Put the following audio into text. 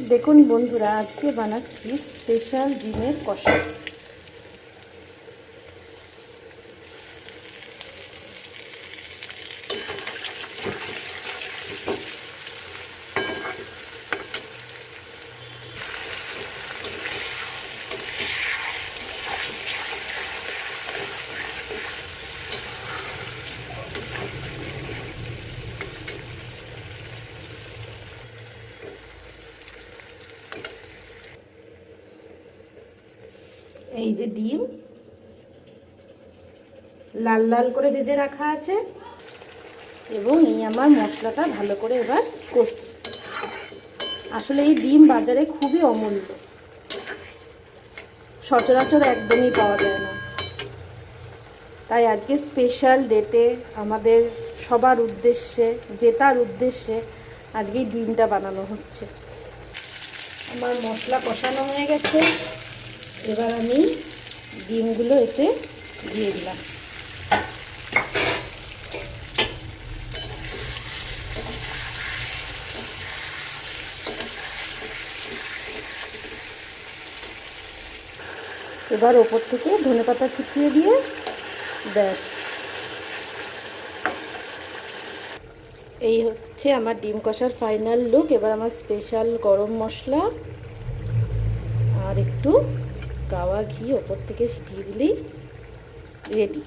দেখুন বন্ধুরা, আজকে বানাচ্ছি স্পেশাল ডিমের কষা। এই যে ডিম লাল লাল করে ভেজে রাখা আছে, এবং এই আমার মশলাটা ভালো করে এবার কষছি। আসলে এই ডিম বাজারে খুবই অমূল্য, সচরাচর একদমই পাওয়া যায় না। তাই আজকে স্পেশাল ডেটে আমাদের সবার উদ্দেশ্যে, জেতার উদ্দেশ্যে আজকে এই ডিমটা বানানো হচ্ছে। আমার মশলা কষানো হয়ে গেছে, এবার আমি ডিমগুলো এতে দিয়ে দিলাম। এবার ওপর থেকে ধনেপাতা ছিটিয়ে দিয়ে ব্যাস, এই হচ্ছে আমার ডিম কষার ফাইনাল লুক। এবার আমার স্পেশাল গরম মশলা আর একটু গাওয়া ঘি ওপর থেকে ছিটিয়ে দিলেই রেডি।